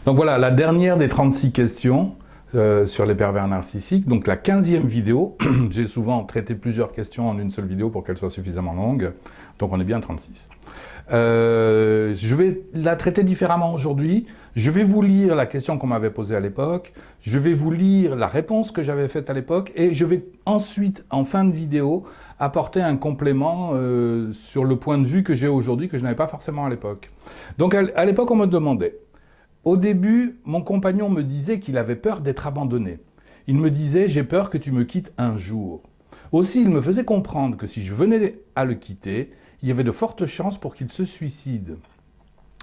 Donc voilà, la dernière des 36 questions sur les pervers narcissiques. Donc la 15e vidéo, j'ai souvent traité plusieurs questions en une seule vidéo pour qu'elle soit suffisamment longue. Donc on est bien à 36. Je vais la traiter différemment aujourd'hui. Je vais vous lire la question qu'on m'avait posée à l'époque. Je vais vous lire la réponse que j'avais faite à l'époque. Et je vais ensuite, en fin de vidéo, apporter un complément sur le point de vue que j'ai aujourd'hui, que je n'avais pas forcément à l'époque. Donc à l'époque, on me demandait. Au début, mon compagnon me disait qu'il avait peur d'être abandonné. Il me disait « j'ai peur que tu me quittes un jour ». Aussi, il me faisait comprendre que si je venais à le quitter, il y avait de fortes chances pour qu'il se suicide.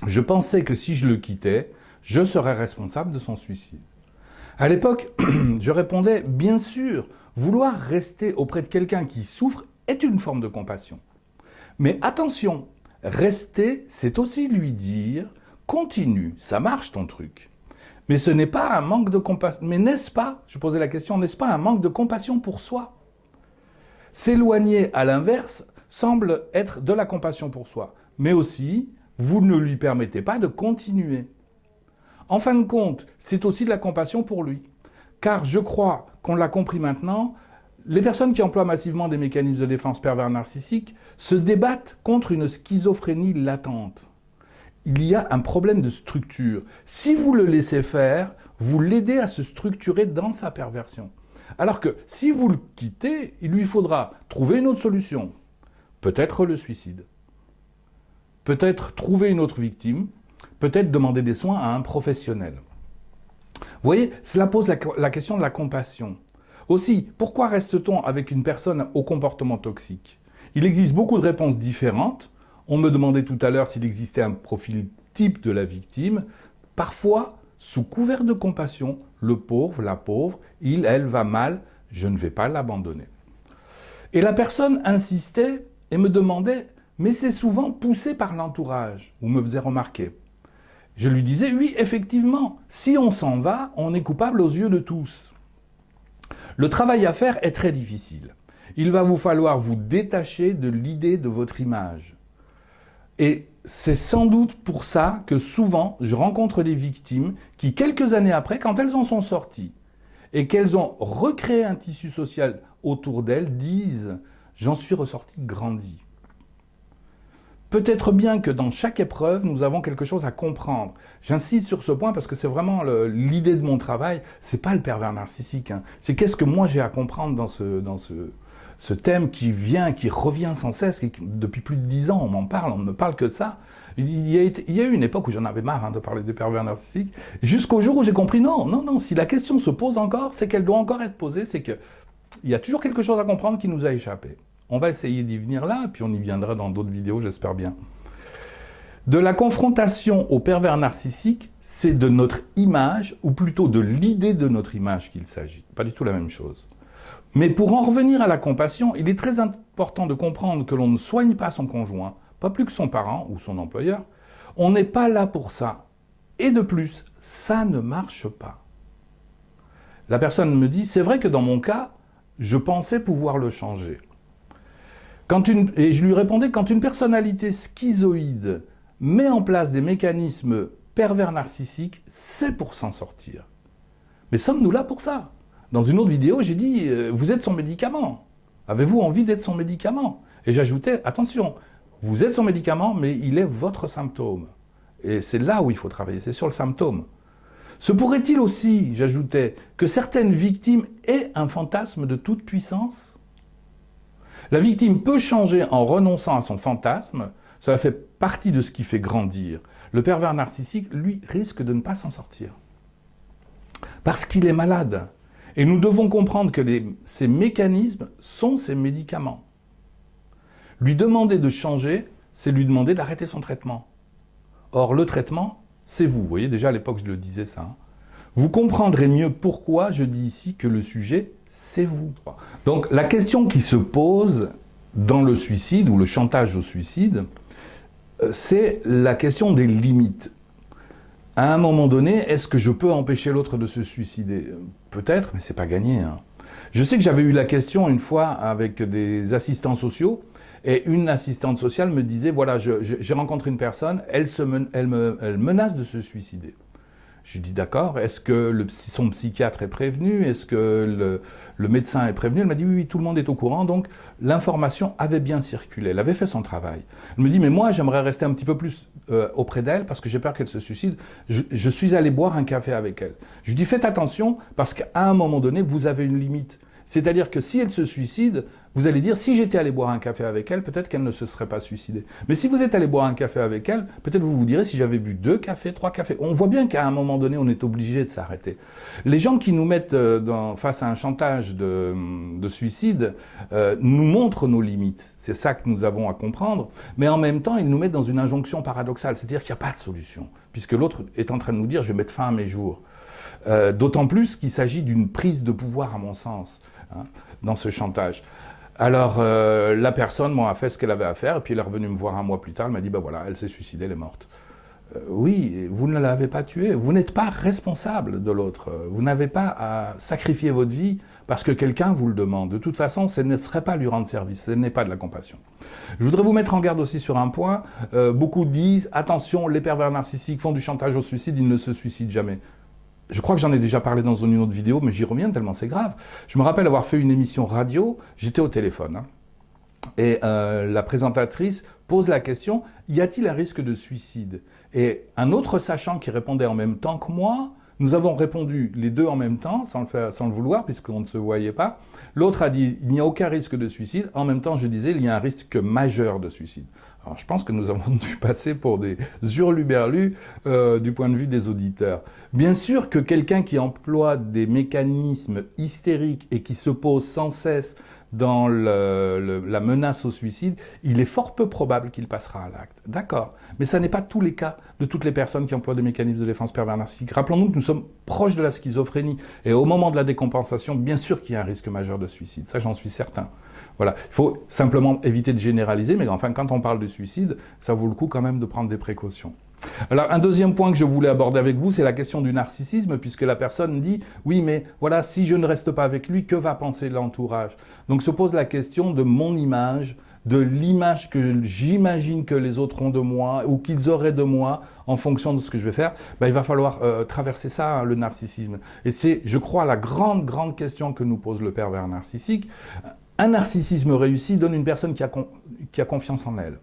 Je pensais que si je le quittais, je serais responsable de son suicide. À l'époque, je répondais « bien sûr, vouloir rester auprès de quelqu'un qui souffre est une forme de compassion. Mais attention, rester, c'est aussi lui dire « continue, ça marche ton truc ». Mais ce n'est pas un manque de compassion. Mais n'est-ce pas, je posais la question, n'est-ce pas un manque de compassion pour soi? S'éloigner, à l'inverse, semble être de la compassion pour soi. Mais aussi, vous ne lui permettez pas de continuer. En fin de compte, c'est aussi de la compassion pour lui. Car je crois qu'on l'a compris maintenant, les personnes qui emploient massivement des mécanismes de défense pervers narcissiques se débattent contre une schizophrénie latente. Il y a un problème de structure. Si vous le laissez faire, vous l'aidez à se structurer dans sa perversion. Alors que si vous le quittez, il lui faudra trouver une autre solution. Peut-être le suicide. Peut-être trouver une autre victime. Peut-être demander des soins à un professionnel. Vous voyez, cela pose la question de la compassion. Aussi, pourquoi reste-t-on avec une personne au comportement toxique? Il existe beaucoup de réponses différentes. On me demandait tout à l'heure s'il existait un profil type de la victime. Parfois, sous couvert de compassion, le pauvre, la pauvre, il, elle va mal, je ne vais pas l'abandonner. Et la personne insistait et me demandait, mais c'est souvent poussé par l'entourage, ou me faisait remarquer. Je lui disais, oui, effectivement, si on s'en va, on est coupable aux yeux de tous. Le travail à faire est très difficile. Il va vous falloir vous détacher de l'idée de votre image. Et c'est sans doute pour ça que souvent, je rencontre des victimes qui, quelques années après, quand elles en sont sorties, et qu'elles ont recréé un tissu social autour d'elles, disent « j'en suis ressorti grandi ». Peut-être bien que dans chaque épreuve, nous avons quelque chose à comprendre. J'insiste sur ce point parce que c'est vraiment l'idée de mon travail, c'est pas le pervers narcissique, hein. C'est qu'est-ce que moi j'ai à comprendre dans ce thème qui revient sans cesse, et depuis plus de 10 ans, on m'en parle, on ne me parle que de ça. Il y a eu une époque où j'en avais marre de parler des pervers narcissiques, jusqu'au jour où j'ai compris, non, si la question se pose encore, c'est qu'elle doit encore être posée, c'est qu'il y a toujours quelque chose à comprendre qui nous a échappé. On va essayer d'y venir là, puis on y viendra dans d'autres vidéos, j'espère bien. De la confrontation au pervers narcissique, c'est de notre image, ou plutôt de l'idée de notre image qu'il s'agit. Pas du tout la même chose. Mais pour en revenir à la compassion, il est très important de comprendre que l'on ne soigne pas son conjoint, pas plus que son parent ou son employeur. On n'est pas là pour ça. Et de plus, ça ne marche pas. La personne me dit, c'est vrai que dans mon cas, je pensais pouvoir le changer. Et je lui répondais, quand une personnalité schizoïde met en place des mécanismes pervers narcissiques, c'est pour s'en sortir. Mais sommes-nous là pour ça? Dans une autre vidéo, j'ai dit, vous êtes son médicament. Avez-vous envie d'être son médicament? Et j'ajoutais, attention, vous êtes son médicament, mais il est votre symptôme. Et c'est là où il faut travailler, c'est sur le symptôme. Se pourrait-il aussi, j'ajoutais, que certaines victimes aient un fantasme de toute puissance? La victime peut changer en renonçant à son fantasme, cela fait partie de ce qui fait grandir. Le pervers narcissique, lui, risque de ne pas s'en sortir. Parce qu'il est malade. Et nous devons comprendre que ces mécanismes sont ses médicaments. Lui demander de changer, c'est lui demander d'arrêter son traitement. Or, le traitement, c'est vous. Vous voyez, déjà à l'époque, je le disais ça. Vous comprendrez mieux pourquoi je dis ici que le sujet, c'est vous. Donc, la question qui se pose dans le suicide ou le chantage au suicide, c'est la question des limites. À un moment donné, est-ce que je peux empêcher l'autre de se suicider? Peut-être, mais c'est pas gagné, hein. Je sais que j'avais eu la question une fois avec des assistants sociaux, et une assistante sociale me disait, voilà, j'ai rencontré une personne, elle menace de se suicider. Je lui dis d'accord, est-ce que son psychiatre est prévenu? Est-ce que le médecin est prévenu? Elle m'a dit oui, oui, tout le monde est au courant, donc l'information avait bien circulé, elle avait fait son travail. Elle me dit mais moi j'aimerais rester un petit peu plus auprès d'elle parce que j'ai peur qu'elle se suicide. Je suis allé boire un café avec elle. Je lui dis faites attention parce qu'à un moment donné vous avez une limite. C'est-à-dire que si elle se suicide, vous allez dire, si j'étais allé boire un café avec elle, peut-être qu'elle ne se serait pas suicidée. Mais si vous êtes allé boire un café avec elle, peut-être vous vous direz, si j'avais bu 2 cafés, 3 cafés. On voit bien qu'à un moment donné, on est obligé de s'arrêter. Les gens qui nous mettent face à un chantage de suicide nous montrent nos limites. C'est ça que nous avons à comprendre. Mais en même temps, ils nous mettent dans une injonction paradoxale. C'est-à-dire qu'il n'y a pas de solution. Puisque l'autre est en train de nous dire, je vais mettre fin à mes jours. D'autant plus qu'il s'agit d'une prise de pouvoir, à mon sens, dans ce chantage. Alors, la personne a fait ce qu'elle avait à faire, et puis elle est revenue me voir un mois plus tard, elle m'a dit, ben voilà, elle s'est suicidée, elle est morte. Oui, vous ne l'avez pas tuée, vous n'êtes pas responsable de l'autre, vous n'avez pas à sacrifier votre vie parce que quelqu'un vous le demande. De toute façon, ce ne serait pas lui rendre service, ce n'est pas de la compassion. Je voudrais vous mettre en garde aussi sur un point, beaucoup disent, attention, les pervers narcissiques font du chantage au suicide, ils ne se suicident jamais. Je crois que j'en ai déjà parlé dans une autre vidéo, mais j'y reviens tellement c'est grave. Je me rappelle avoir fait une émission radio, j'étais au téléphone, et la présentatrice pose la question, y a-t-il un risque de suicide? Et un autre sachant qui répondait en même temps que moi, nous avons répondu les deux en même temps, sans le vouloir, puisqu'on ne se voyait pas. L'autre a dit, il n'y a aucun risque de suicide. En même temps, je disais, il y a un risque majeur de suicide. Alors, je pense que nous avons dû passer pour des hurluberlus du point de vue des auditeurs. Bien sûr que quelqu'un qui emploie des mécanismes hystériques et qui se pose sans cesse dans la menace au suicide, il est fort peu probable qu'il passera à l'acte. D'accord. Mais ça n'est pas tous les cas de toutes les personnes qui emploient des mécanismes de défense pervers narcissiques. Rappelons-nous que nous sommes proches de la schizophrénie. Et au moment de la décompensation, bien sûr qu'il y a un risque majeur de suicide. Ça, j'en suis certain. Voilà. Il faut simplement éviter de généraliser, mais enfin, quand on parle de suicide, ça vaut le coup quand même de prendre des précautions. Alors, un deuxième point que je voulais aborder avec vous, c'est la question du narcissisme, puisque la personne dit « Oui, mais voilà, si je ne reste pas avec lui, que va penser l'entourage ?» Donc se pose la question de mon image, de l'image que j'imagine que les autres ont de moi, ou qu'ils auraient de moi, en fonction de ce que je vais faire. Ben, il va falloir traverser ça, le narcissisme. Et c'est, je crois, la grande question que nous pose le pervers narcissique. Un narcissisme réussi donne une personne qui a confiance en elle.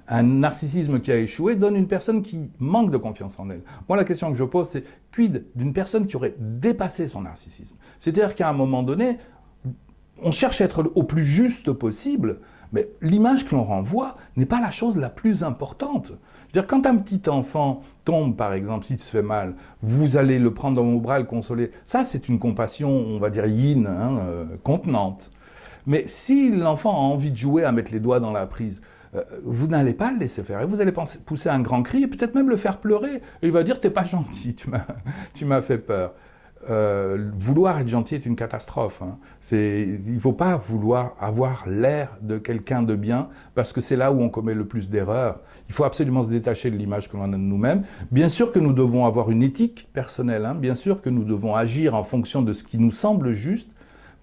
Un narcissisme qui a échoué donne une personne qui manque de confiance en elle. Moi, la question que je pose, c'est quid d'une personne qui aurait dépassé son narcissisme? C'est-à-dire qu'à un moment donné, on cherche à être au plus juste possible, mais l'image que l'on renvoie n'est pas la chose la plus importante. Je veux dire, quand un petit enfant tombe, par exemple, s'il se fait mal, vous allez le prendre dans vos bras, le consoler. Ça, c'est une compassion, on va dire yin, contenante. Mais si l'enfant a envie de jouer à mettre les doigts dans la prise, vous n'allez pas le laisser faire. Et vous allez pousser un grand cri et peut-être même le faire pleurer. Et il va dire, t'es pas gentil, tu m'as fait peur. Vouloir être gentil est une catastrophe. Il ne faut pas vouloir avoir l'air de quelqu'un de bien parce que c'est là où on commet le plus d'erreurs. Il faut absolument se détacher de l'image que l'on a de nous-mêmes. Bien sûr que nous devons avoir une éthique personnelle, bien sûr que nous devons agir en fonction de ce qui nous semble juste,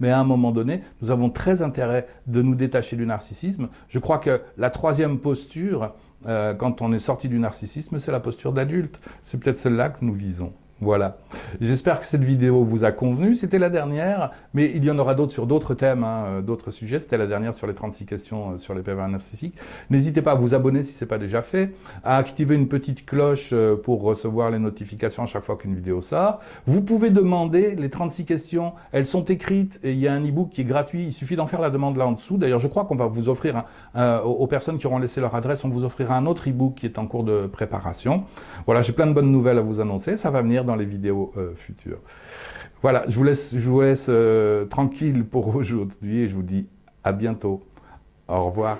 mais à un moment donné, nous avons très intérêt de nous détacher du narcissisme. Je crois que la troisième posture, quand on est sorti du narcissisme, c'est la posture d'adulte. C'est peut-être celle-là que nous visons. Voilà. J'espère que cette vidéo vous a convenu. C'était la dernière, mais il y en aura d'autres sur d'autres thèmes, d'autres sujets. C'était la dernière sur les 36 questions sur les pervers narcissiques. N'hésitez pas à vous abonner si ce n'est pas déjà fait, à activer une petite cloche pour recevoir les notifications à chaque fois qu'une vidéo sort. Vous pouvez demander les 36 questions. Elles sont écrites et il y a un e-book qui est gratuit. Il suffit d'en faire la demande là en dessous. D'ailleurs, je crois qu'on va vous offrir, aux personnes qui auront laissé leur adresse, on vous offrira un autre e-book qui est en cours de préparation. Voilà, j'ai plein de bonnes nouvelles à vous annoncer. Ça va venir dans les vidéos futures. Voilà, je vous laisse tranquille pour aujourd'hui et je vous dis à bientôt. Au revoir.